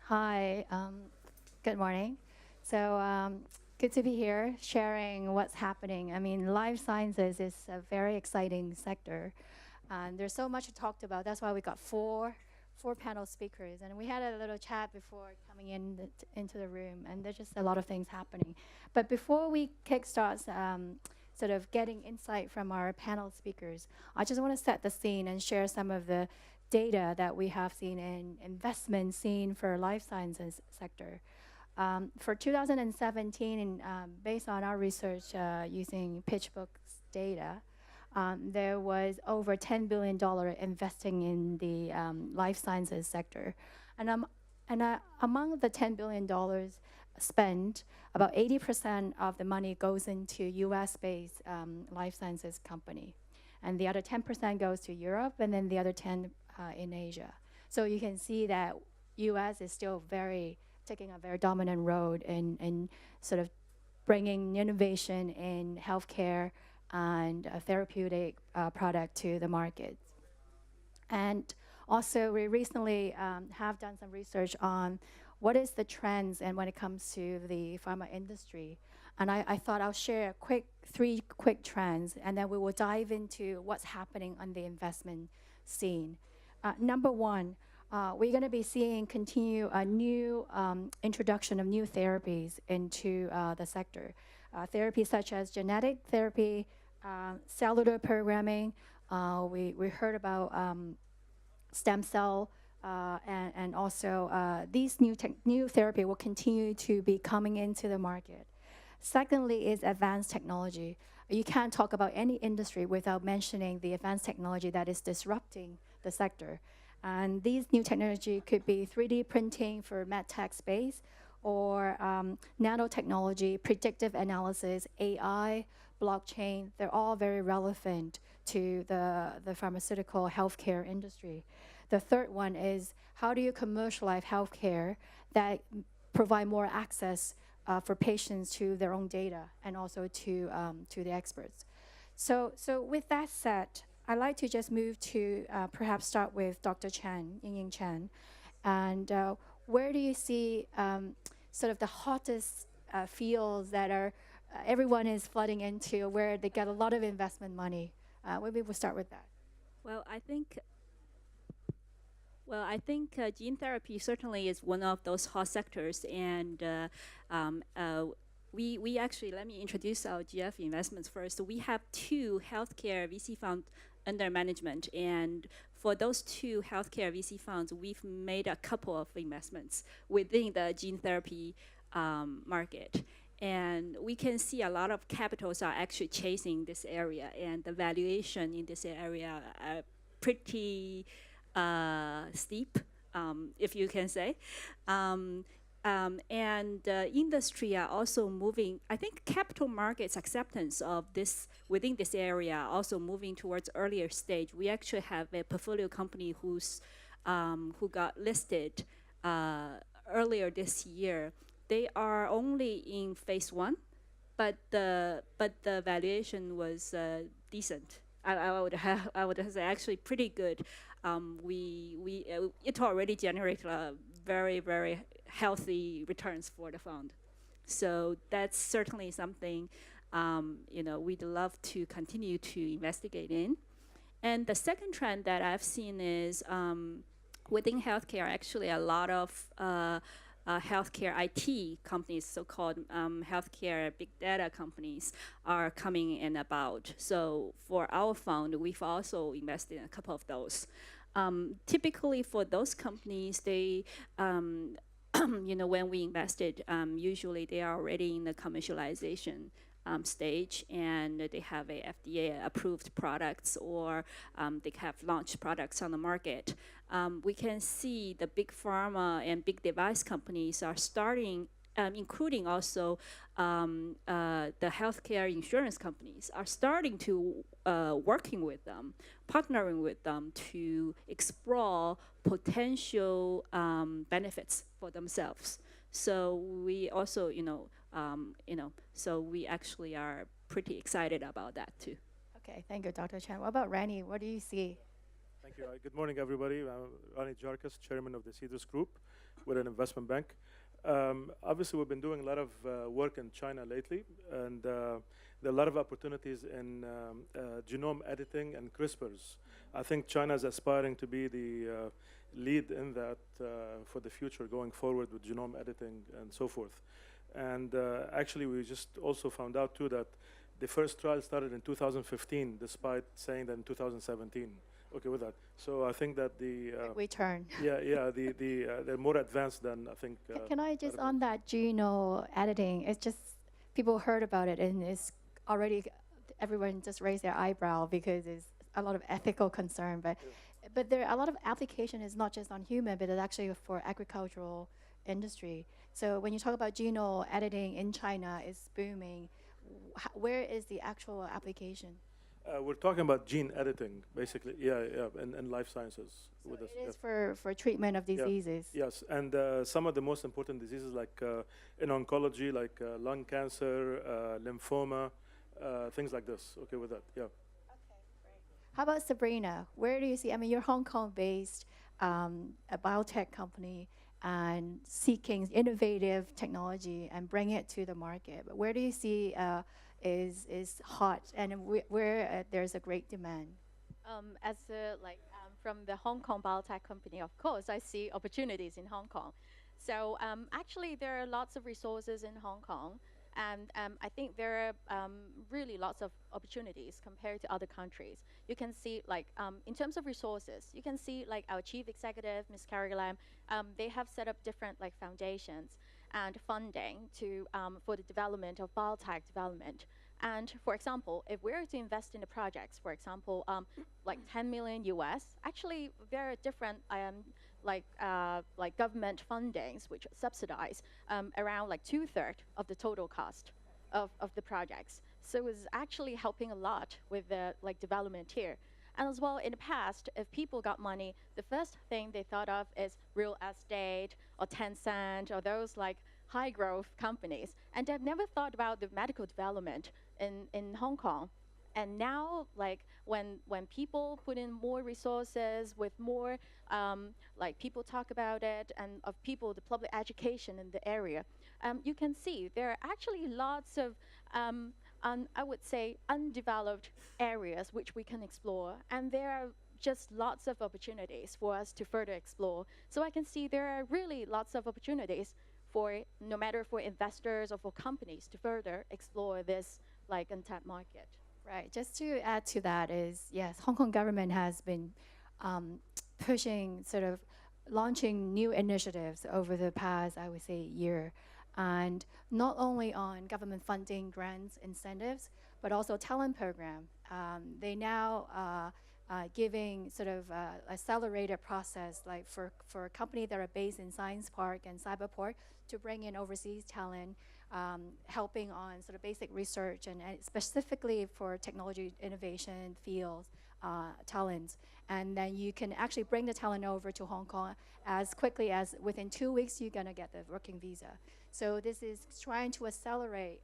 Hi, good morning. So good to be here sharing what's happening. I mean, life sciences is a very exciting sector, and there's so much to talk about. That's why we got four panel speakers, and we had a little chat before coming into the room, and there's just a lot of things happening. But before we kickstart, sort of getting insight from our panel speakers, I just want to set the scene and share some of the data that we have seen in investment seen for life sciences sector. For 2017, based on our research using PitchBook's data, there was over $10 billion investing in the life sciences sector. And, among the $10 billion spent, about 80% of the money goes into US-based life sciences company. And the other 10% goes to Europe, and then the other 10 in Asia. So you can see that US is still taking a very dominant role in sort of bringing innovation in healthcare and a therapeutic product to the market. And also, we recently have done some research on what is the trends and when it comes to the pharma industry. And I thought I'll share three quick trends, and then we will dive into what's happening on the investment scene. Number one, we're going to be seeing continue a new introduction of new therapies into the sector. Therapies such as genetic therapy, cellular programming. We heard about stem cell, and also these new therapy will continue to be coming into the market. Secondly is advanced technology. You can't talk about any industry without mentioning the advanced technology that is disrupting the sector. And these new technology could be 3D printing for medtech space, or nanotechnology, predictive analysis, AI, blockchain. They're all very relevant to the pharmaceutical healthcare industry. The third one is how do you commercialize healthcare that provide more access for patients to their own data and also to the experts. So with that said, I'd like to just move to perhaps start with Dr. Chen, Ying Chen, and where do you see sort of the hottest fields that are everyone is flooding into, where they get a lot of investment money? Maybe we'll start with that. Well, I think gene therapy certainly is one of those hot sectors, and we actually, let me introduce our GF investments first. We have two healthcare VC funds under management, and for those two healthcare VC funds, we've made a couple of investments within the gene therapy market. And we can see a lot of capitals are actually chasing this area, and the valuation in this area are pretty steep, if you can say. And industry are also moving. I think capital markets acceptance of this within this area also moving towards earlier stage. We actually have a portfolio company who got listed earlier this year. They are only in phase 1, but the valuation was decent. I would say actually pretty good. It already generated very healthy returns for the fund. So that's certainly something we'd love to continue to investigate in. And the second trend that I've seen is within healthcare, actually a lot of healthcare IT companies, so-called healthcare big data companies, are coming in about. So for our fund, we've also invested in a couple of those. Typically for those companies, they, when we invested, usually they are already in the commercialization stage, and they have a FDA-approved products, or they have launched products on the market. We can see the big pharma and big device companies are starting, including also the healthcare insurance companies, are starting to working with them, partnering with them to explore potential benefits for themselves. So we also, so we actually are pretty excited about that too. Okay, thank you, Dr. Chen. What about Randy? What do you see? Thank you. Good morning, everybody. I'm Rani Jarkas, chairman of the Cedars Group. with an investment bank. Obviously, we've been doing a lot of work in China lately, and there are a lot of opportunities in genome editing and CRISPRs. I think China is aspiring to be the lead in that for the future going forward with genome editing and so forth. And actually, we just also found out too that the first trial started in 2015, despite saying that in 2017. Okay, with that. So I think that the We turn. they're more advanced than I think. Can I just other on that genome editing? It's just people heard about it and it's already everyone just raised their eyebrow because it's a lot of ethical concern. But there are a lot of application is not just on human, but it's actually for agricultural industry. So when you talk about genome editing in China is booming, where is the actual application? We're talking about gene editing, basically. In life sciences. So With it us, is for treatment of Yeah. diseases. Yes, and some of the most important diseases, like in oncology, like lung cancer, lymphoma, things like this. Okay, with that, yeah. How about Sabrina? Where do you see? I mean, you're Hong Kong-based, a biotech company, and seeking innovative technology and bring it to the market. But where do you see is hot and where there's a great demand? As from the Hong Kong biotech company, of course, I see opportunities in Hong Kong. So actually, there are lots of resources in Hong Kong, and I think there are really lots of opportunities compared to other countries. You can see, in terms of resources, you can see like our chief executive, Ms. Carrie Lam, they have set up different like foundations and funding to for the development of biotech development. And for example, if we're to invest in the projects, for example, like 10 million US, actually there are different like government fundings which subsidize around like 2/3 of the total cost of the projects. So it's actually helping a lot with the like development here. And as well, in the past, if people got money, the first thing they thought of is real estate or Tencent or those like high growth companies. And they've never thought about the medical development in Hong Kong. And now, like when people put in more resources with more, like people talk about it and of people, the public education in the area, you can see there are actually lots of, I would say, undeveloped areas which we can explore. And there are just lots of opportunities for us to further explore. So I can see there are really lots of opportunities for no matter for investors or for companies to further explore this like untapped market. Right. Just to add to that is, yes, Hong Kong government has been pushing sort of launching new initiatives over the past, I would say, year. And not only on government funding, grants, incentives, but also talent program. They now giving sort of accelerated process, like for a company that are based in Science Park and Cyberport to bring in overseas talent, helping on sort of basic research and specifically for technology innovation fields, talents. And then you can actually bring the talent over to Hong Kong as quickly as within 2 weeks, you're gonna get the working visa. So this is trying to accelerate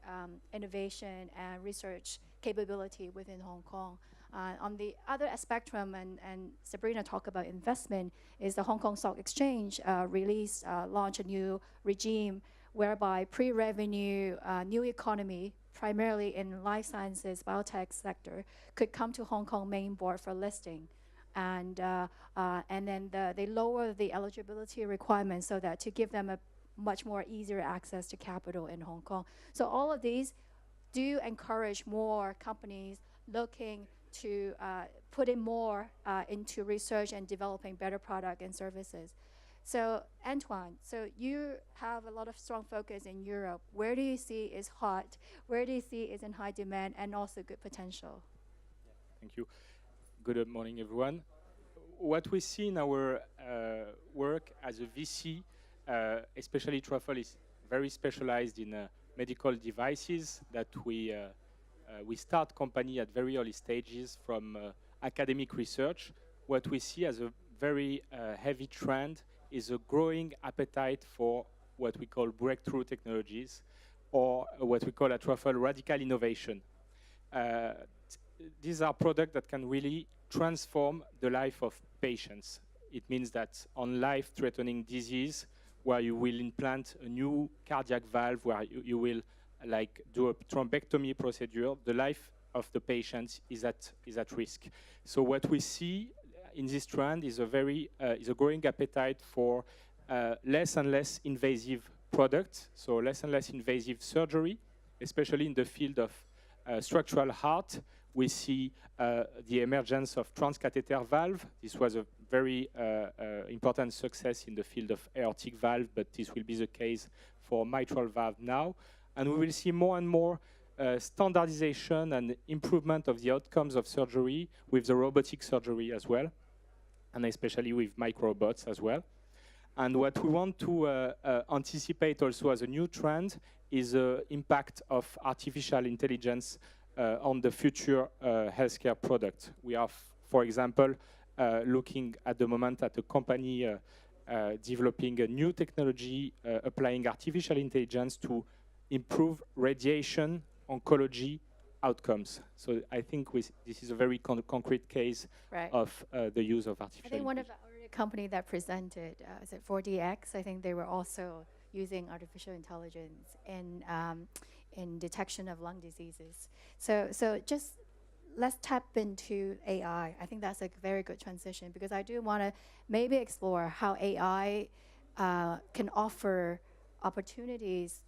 innovation and research capability within Hong Kong. On the other spectrum, and Sabrina talked about investment, is the Hong Kong Stock Exchange launched a new regime whereby pre-revenue new economy, primarily in life sciences, biotech sector, could come to Hong Kong main board for listing. And then they lower the eligibility requirements so that to give them a much more easier access to capital in Hong Kong. So all of these do encourage more companies looking to put in more into research and developing better product and services. So Antoine, so you have a lot of strong focus in Europe. Where do you see is hot? Where do you see is in high demand and also good potential? Thank you. Good morning, everyone. What we see in our work as a VC, especially Truffle, is very specialized in medical devices that we start company at very early stages from academic research. What we see as a very heavy trend is a growing appetite for what we call breakthrough technologies, or what we call at Truffle radical innovation. These are products that can really transform the life of patients. It means that on life-threatening disease, where you will implant a new cardiac valve, where you will like do a thrombectomy procedure, the life of the patient is at risk. So what we see in this trend is a growing appetite for less and less invasive products, so less and less invasive surgery, especially in the field of structural heart. We see the emergence of transcatheter valve. This was a very important success in the field of aortic valve, but this will be the case for mitral valve now. And we will see more and more standardization and improvement of the outcomes of surgery with the robotic surgery as well, and especially with microrobots as well. And what we want to anticipate also as a new trend is the impact of artificial intelligence on the future healthcare product. We are, for example, looking at the moment at a company developing a new technology applying artificial intelligence to improve radiation oncology outcomes. So I think this is a very concrete case Right. of the use of I artificial think one of intelligence. the company that presented, is it 4DX? I think they were also using artificial intelligence in detection of lung diseases. So just let's tap into AI. I think that's a very good transition because I do want to maybe explore how AI can offer opportunities,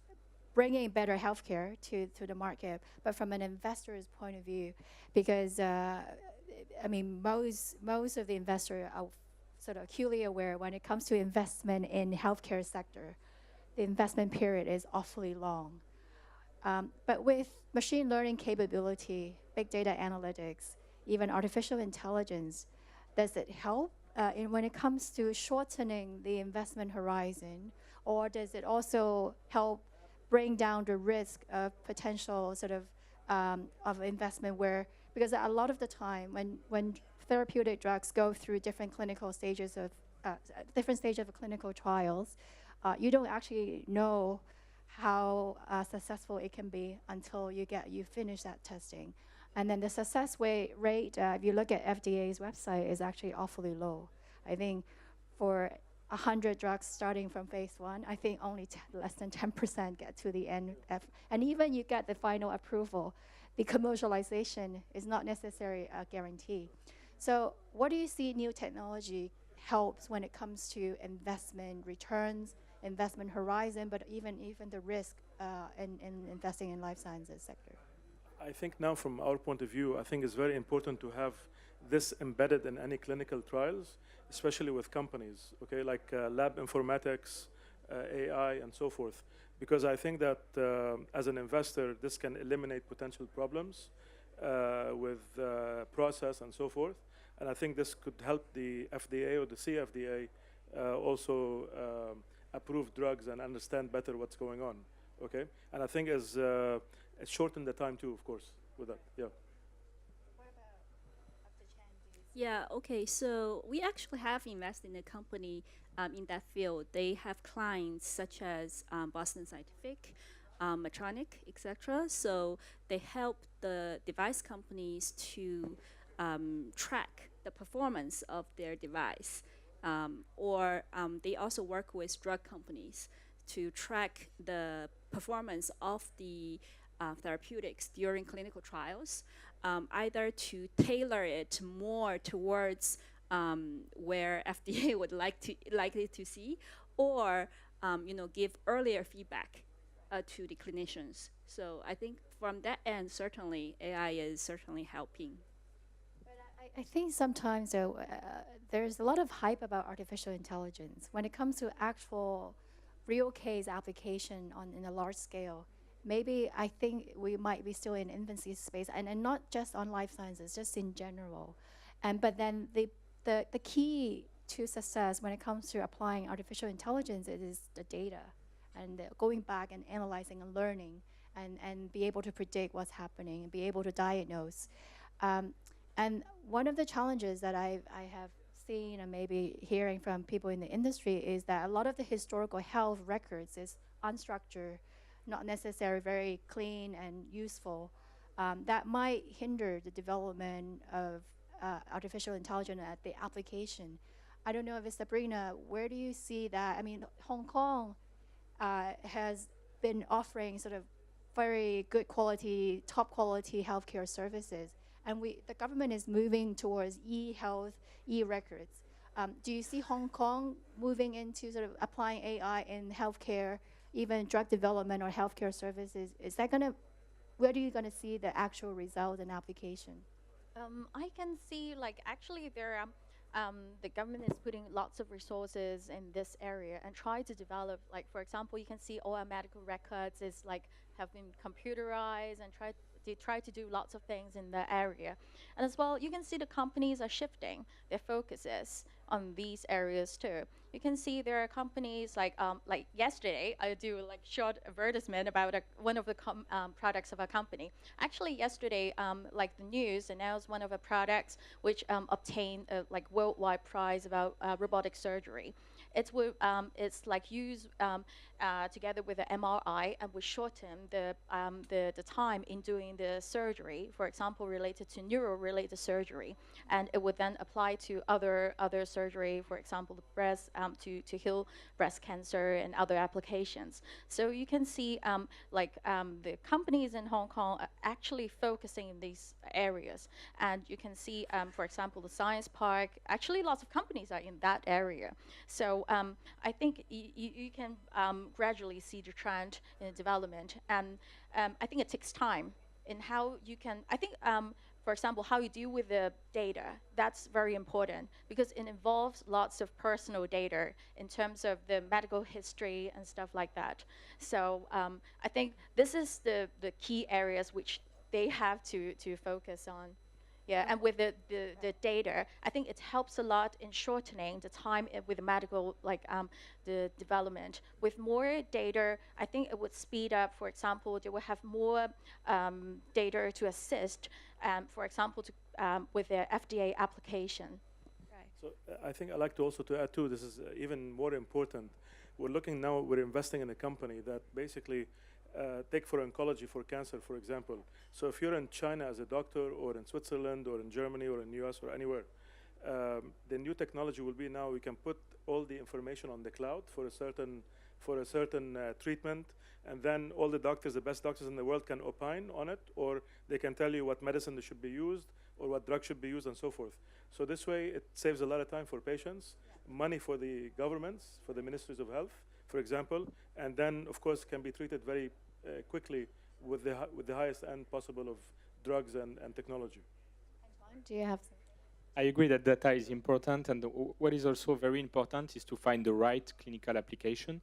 bringing better healthcare to the market, but from an investor's point of view, because I mean most of the investors are sort of acutely aware when it comes to investment in healthcare sector, the investment period is awfully long. But with machine learning capability, big data analytics, even artificial intelligence, does it help when it comes to shortening the investment horizon, or does it also help bring down the risk of potential sort of investment where, because a lot of the time when therapeutic drugs go through different clinical stages of different stages of clinical trials, you don't actually know how successful it can be until you finish that testing. And then the success rate, if you look at FDA's website, is actually awfully low. I think for 100 drugs starting from phase 1, I think only less than 10% get to the end. And even you get the final approval, the commercialization is not necessarily a guarantee. So what do you see new technology helps when it comes to investment returns, investment horizon, but even the risk in investing in life sciences sector? I think now from our point of view, I think it's very important to have this embedded in any clinical trials, especially with companies, okay, like lab informatics, AI, and so forth. Because I think that as an investor, this can eliminate potential problems with process and so forth. And I think this could help the FDA or the CFDA also approve drugs and understand better what's going on, okay? And I think it's shortened the time too, of course, with that, yeah. What about Dr. Chan? Yeah, okay. So we actually have invested in a company in that field. They have clients such as Boston Scientific, Medtronic, etc. So they help the device companies to track the performance of their device. Or they also work with drug companies to track the performance of the therapeutics during clinical trials, either to tailor it more towards where FDA would likely to see, or give earlier feedback to the clinicians. So I think from that end, certainly AI is certainly helping. But I think sometimes though, there's a lot of hype about artificial intelligence. When it comes to actual real case application in a large scale, maybe I think we might be still in infancy space, and not just on life sciences, just in general. But then the key to success when it comes to applying artificial intelligence is the data, and going back and analyzing and learning, and be able to predict what's happening and be able to diagnose. And one of the challenges that I have seen and maybe hearing from people in the industry is that a lot of the historical health records is unstructured, not necessarily very clean and useful. That might hinder the development of artificial intelligence at the application. I don't know if it's Sabrina, where do you see that? I mean, Hong Kong has been offering sort of very good quality, top quality healthcare services, and the government is moving towards e-health, e-records. Do you see Hong Kong moving into sort of applying AI in healthcare, even drug development or healthcare services? Is that gonna, where are you gonna see the actual result and application? I can see like actually there the government is putting lots of resources in this area and try to develop like for example you can see all our medical records is like have been computerized and they try to do lots of things in the area. And as well you can see the companies are shifting their focuses on these areas too. You can see there are companies like yesterday I do like short advertisement about one of the products of a company. Actually yesterday like the news announced one of the products which obtained a like worldwide prize about robotic surgery. It's like used together with the MRI and would shorten the time in doing the surgery, for example, related to neuro-related surgery, and it would then apply to other surgery, for example, the breast to heal breast cancer and other applications. So you can see the companies in Hong Kong are actually focusing in these areas, and you can see, for example, the Science Park. Actually, lots of companies are in that area. So I think you can gradually see the trend in development, and I think it takes time in how you can. I think. For example, how you deal with the data, that's very important because it involves lots of personal data in terms of the medical history and stuff like that. So I think this is the key areas which they have to focus on. Yeah, and with the data, I think it helps a lot in shortening the time with the medical, the development. With more data, I think it would speed up. For example, they will have more data to assist, for example, with their FDA application. Right. So I think I'd like to also to add too, this is even more important. We're looking now, we're investing in a company that basically take for oncology, for cancer, for example. So if you're in China as a doctor, or in Switzerland, or in Germany, or in the US, or anywhere, the new technology will be now we can put all the information on the cloud for a certain treatment, and then all the doctors, the best doctors in the world, can opine on it, or they can tell you what medicine should be used, or what drug should be used, and so forth. So this way, it saves a lot of time for patients, money for the governments, for the ministries of health, for example, and then, of course, can be treated very quickly with the highest end possible of drugs and technology. Antoine, do you have some? I agree that data is important, and what is also very important is to find the right clinical application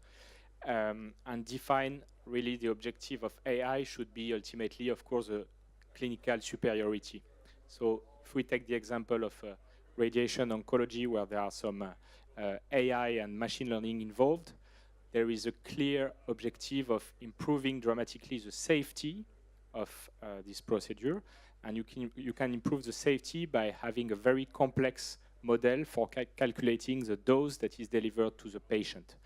and define really the objective of AI should be ultimately, of course, a clinical superiority. So if we take the example of radiation oncology, where there are some AI and machine learning involved, there is a clear objective of improving dramatically the safety of this procedure. And you can improve the safety by having a very complex model for calculating the dose that is delivered to the patient.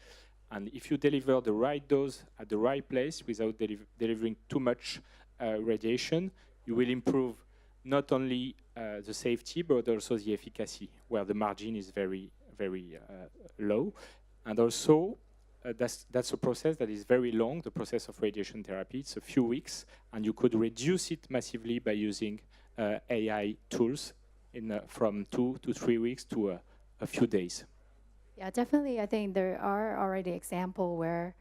And if you deliver the right dose at the right place without delivering too much radiation, you will improve not only the safety, but also the efficacy, where the margin is very, very low. And also, that's a process that is very long, the process of radiation therapy. It's a few weeks, and you could reduce it massively by using AI tools from 2 to 3 weeks to a few days. Yeah, definitely. I think there are already examples where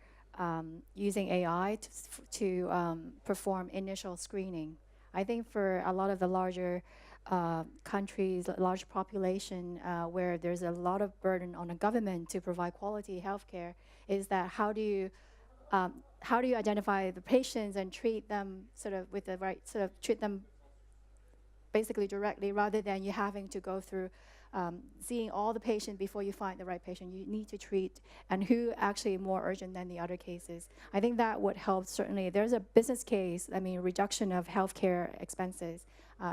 using AI to perform initial screening. I think for a lot of the larger countries, large population, where there's a lot of burden on the government to provide quality healthcare, is that how do you identify the patients and treat them sort of with the right treat them basically directly, rather than you having to go through seeing all the patients before you find the right patient. You need to treat, and who actually more urgent than the other cases. I think that would help. Certainly, there's a business case. I mean, reduction of healthcare expenses.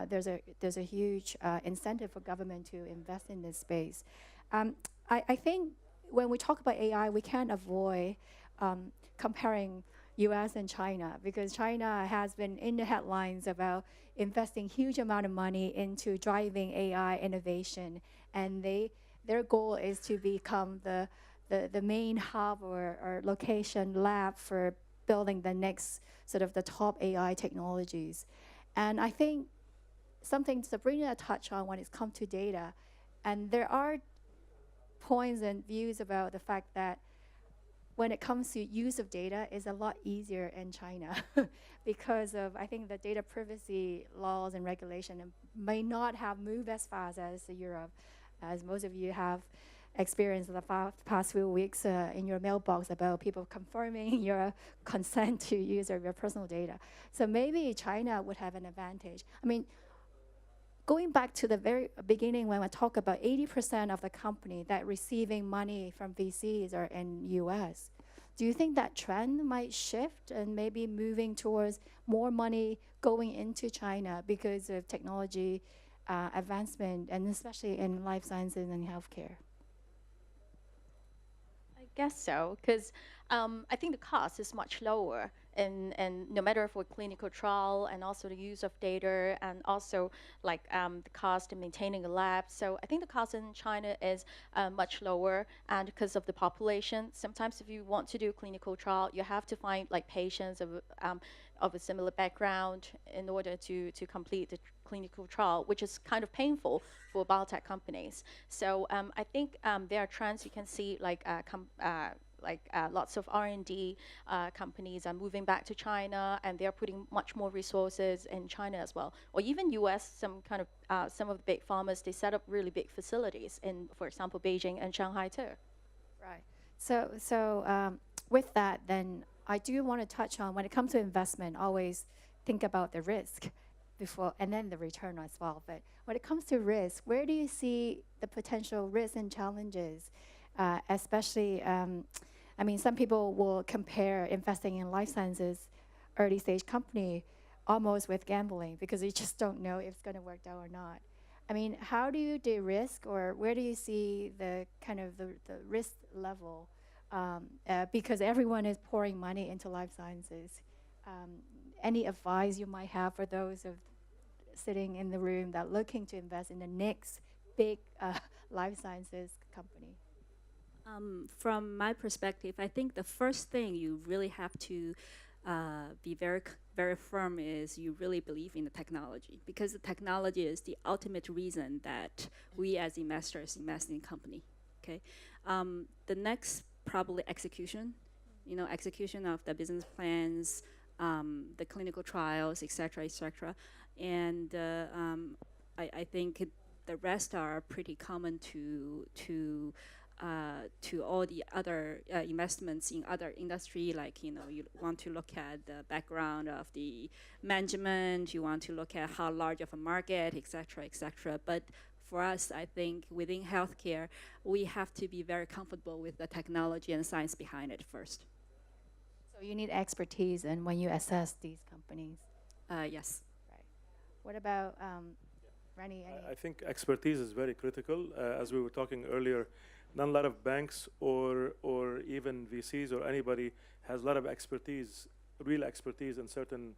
There's a huge incentive for government to invest in this space. I think when we talk about AI, we can't avoid comparing US and China, because China has been in the headlines about investing huge amount of money into driving AI innovation, and they their goal is to become the main hub or location lab for building the next sort of the top AI technologies. And I think something Sabrina touched on when it's come to data, and there are points and views about the fact that when it comes to use of data is a lot easier in China because of, I think, the data privacy laws and regulation may not have moved as fast as Europe, as most of you have experienced in the past few weeks in your mailbox about people confirming your consent to use of your personal data. So maybe China would have an advantage. I mean, going back to the very beginning when I talk about 80% of the company that receiving money from VCs are in US, do you think that trend might shift and maybe moving towards more money going into China because of technology advancement, and especially in life sciences and healthcare? I guess so, because I think the cost is much lower, and no matter for clinical trial and also the use of data and also like the cost of maintaining a lab. So I think the cost in China is much lower, and because of the population, sometimes if you want to do a clinical trial, you have to find like patients of a similar background in order to complete the clinical trial, which is kind of painful for biotech companies. So I think there are trends you can see like lots of R&D companies are moving back to China, and they're putting much more resources in China as well. Or even US, some of the big farmers, they set up really big facilities in, for example, Beijing and Shanghai too. Right. So with that, then I do want to touch on when it comes to investment, always think about the risk before and then the return as well. But when it comes to risk, where do you see the potential risks and challenges, especially? I mean, some people will compare investing in life sciences, early stage company, almost with gambling because you just don't know if it's going to work out or not. I mean, how do you de-risk, or where do you see the kind of the risk level? Because everyone is pouring money into life sciences. Any advice you might have for those of sitting in the room that looking to invest in the next big life sciences company? From my perspective, I think the first thing you really have to be very firm is you really believe in the technology, because the technology is the ultimate reason that we as investors invest in company. Okay, the next probably execution, execution of the business plans, the clinical trials, etc., etc., and I think the rest are pretty common to all the other investments in other industry, like you want to look at the background of the management, you want to look at how large of a market, etc., etc. But for us, I think within healthcare, we have to be very comfortable with the technology and science behind it first. So you need expertise, and when you assess these companies. Yes. Right. What about Rennie? I think expertise is very critical. As we were talking earlier, not a lot of banks or even VCs or anybody has a lot of expertise, real expertise in certain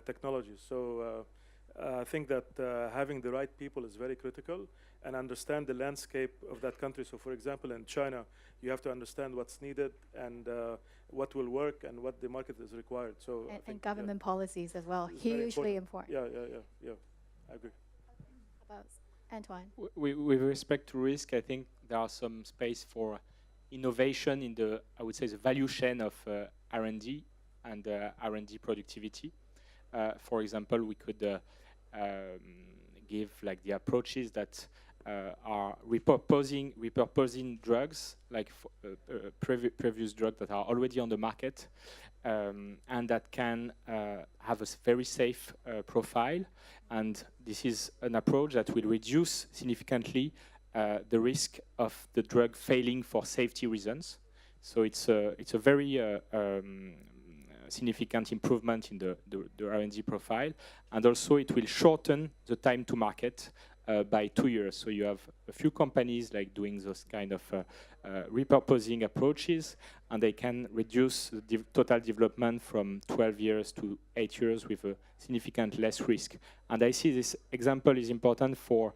technologies. So I think that having the right people is very critical, and understand the landscape of that country. So for example, in China, you have to understand what's needed and what will work and what the market is required. So and government policies as well, it's very hugely important. Yeah, I agree. About Antoine? With respect to risk, I think there are some space for innovation in the, I would say, the value chain of R&D and R&D productivity. For example, we could give like the approaches that are repurposing drugs, like previous drugs that are already on the market, and that can have a very safe profile. And this is an approach that will reduce significantly the risk of the drug failing for safety reasons. So it's a very significant improvement in the R&D profile, and also it will shorten the time to market by 2 years. So you have a few companies like doing those kind of repurposing approaches, and they can reduce the total development from 12 years to 8 years with a significant less risk. And I see this example is important for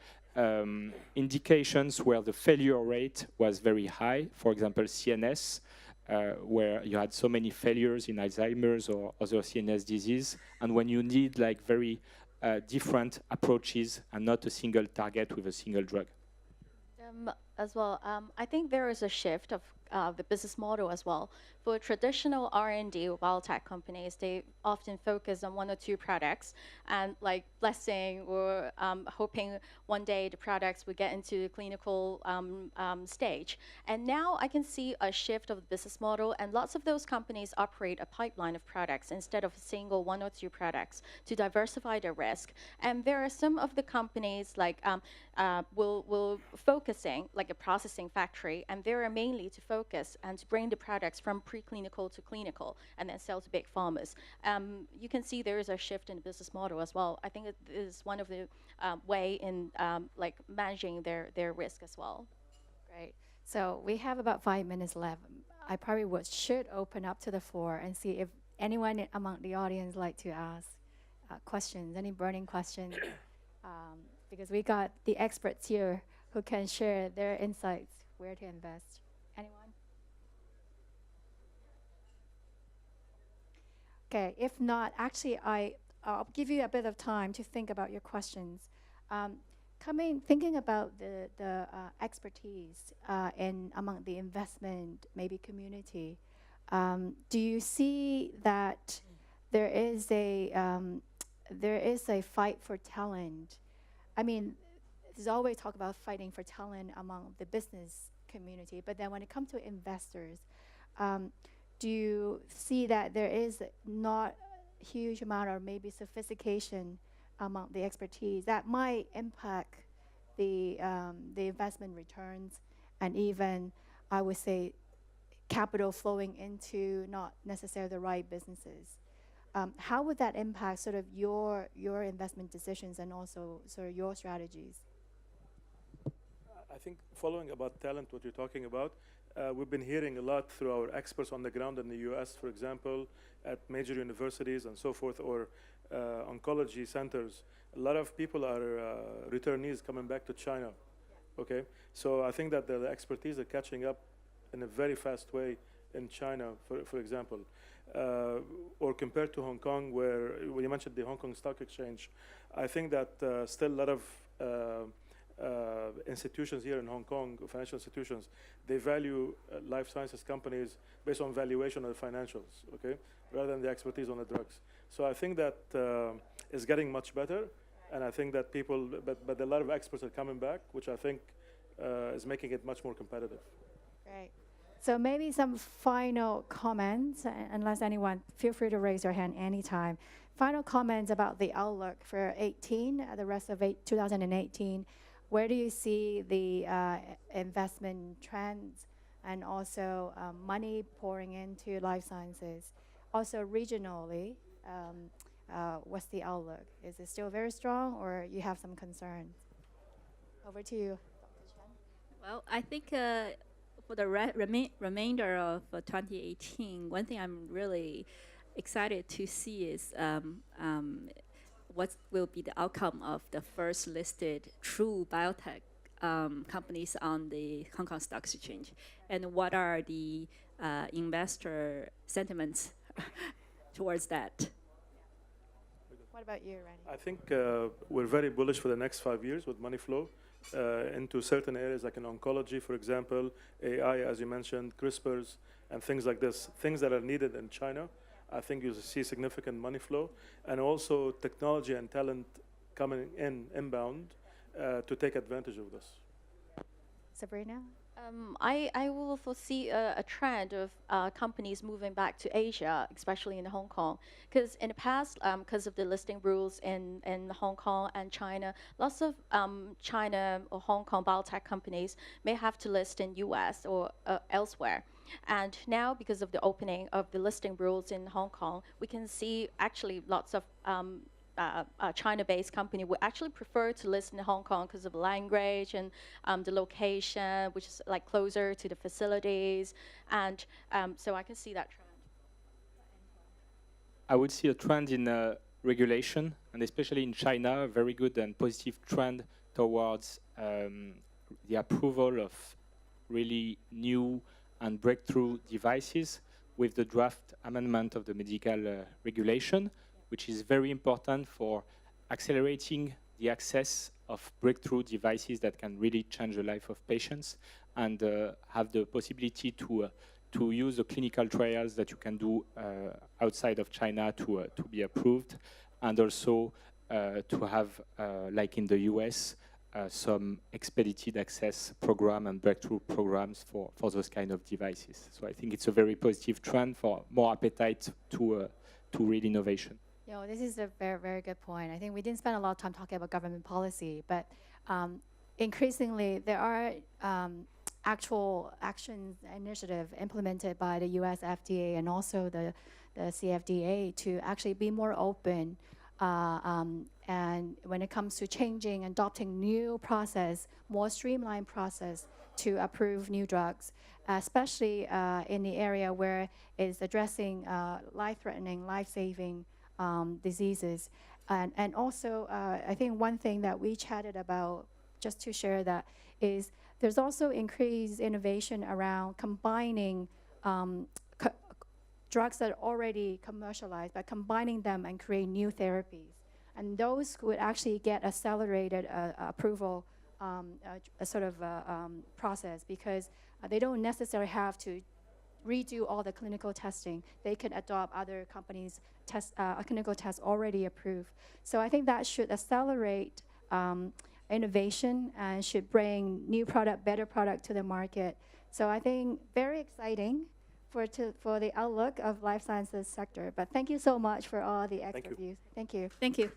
indications where the failure rate was very high, for example, CNS, where you had so many failures in Alzheimer's or other CNS disease, and when you need like very different approaches and not a single target with a single drug. As well, I think there is a shift of the business model as well. For traditional R&D or biotech companies, they often focus on one or two products and like blessing or hoping one day the products will get into the clinical stage. And now I can see a shift of the business model, and lots of those companies operate a pipeline of products instead of a single one or two products to diversify their risk. And there are some of the companies like will focusing like a processing factory, and they are mainly to focus and to bring the products from preclinical to clinical and then sell to big pharmas. You can see there is a shift in the business model as well. I think it is one of the way in like managing their risk as well. Great. So we have about 5 minutes left. I probably should open up to the floor and see if anyone among the audience like to ask questions, any burning questions, because we got the experts here who can share their insights where to invest. Anyone? Okay, if not, actually, I'll give you a bit of time to think about your questions. Thinking about the expertise in among the investment maybe community, do you see that there is a fight for talent? I mean, there's always talk about fighting for talent among the business community, but then when it comes to investors, do you see that there is not a huge amount or maybe sophistication among the expertise that might impact the investment returns and even, I would say, capital flowing into not necessarily the right businesses? How would that impact sort of your investment decisions and also sort of your strategies? I think following about talent, what you're talking about, we've been hearing a lot through our experts on the ground in the US, for example, at major universities and so forth, or oncology centers. A lot of people are returnees coming back to China. Okay, so I think that the expertise are catching up in a very fast way in China, for example, or compared to Hong Kong, where when you mentioned the Hong Kong Stock Exchange, I think that still a lot of institutions here in Hong Kong, financial institutions, they value life sciences companies based on valuation of the financials, okay, rather than the expertise on the drugs. So I think that is getting much better, and I think that people, but a lot of experts are coming back, which I think is making it much more competitive. Great. So maybe some final comments, unless anyone, feel free to raise your hand anytime. Final comments about the outlook for 18, the rest of 2018. Where do you see the investment trends and also money pouring into life sciences? Also regionally, what's the outlook? Is it still very strong or you have some concerns? Over to you, Dr. Chen. Well, I think for the remainder of 2018, one thing I'm really excited to see is what will be the outcome of the first listed true biotech companies on the Hong Kong Stock Exchange, and what are the investor sentiments towards that. What about you, Randy? I think we're very bullish for the next 5 years with money flow into certain areas like in oncology, for example, AI, as you mentioned, CRISPRs, and things like this, things that are needed in China. I think you'll see significant money flow, and also technology and talent coming inbound to take advantage of this. Sabrina? I will foresee a trend of companies moving back to Asia, especially in Hong Kong. Because in the past, because of the listing rules in Hong Kong and China, lots of China or Hong Kong biotech companies may have to list in US or elsewhere. And now, because of the opening of the listing rules in Hong Kong, we can see actually lots of China-based company would actually prefer to list in Hong Kong because of the language and the location, which is like closer to the facilities, and so I can see that trend. I would see a trend in regulation, and especially in China, a very good and positive trend towards the approval of really new and breakthrough devices with the draft amendment of the medical regulation, which is very important for accelerating the access of breakthrough devices that can really change the life of patients and have the possibility to use the clinical trials that you can do outside of China to be approved, and also to have, like in the US, some expedited access program and breakthrough programs for those kind of devices. So I think it's a very positive trend for more appetite to real innovation. This is a very, very good point. I think we didn't spend a lot of time talking about government policy, but increasingly there are actual actions initiative implemented by the US FDA and also the CFDA to actually be more open and when it comes to changing and adopting new process, more streamlined process to approve new drugs, especially in the area where it's addressing life-threatening, life-saving diseases. And also, I think one thing that we chatted about, just to share that, is there's also increased innovation around combining drugs that are already commercialized, but combining them and create new therapies. And those would actually get accelerated approval process because they don't necessarily have to redo all the clinical testing. They can adopt other companies' clinical tests already approved. So I think that should accelerate innovation and should bring new product, better product to the market. So I think very exciting for the outlook of life sciences sector. But thank you so much for all the extra views. Thank you. Thank you.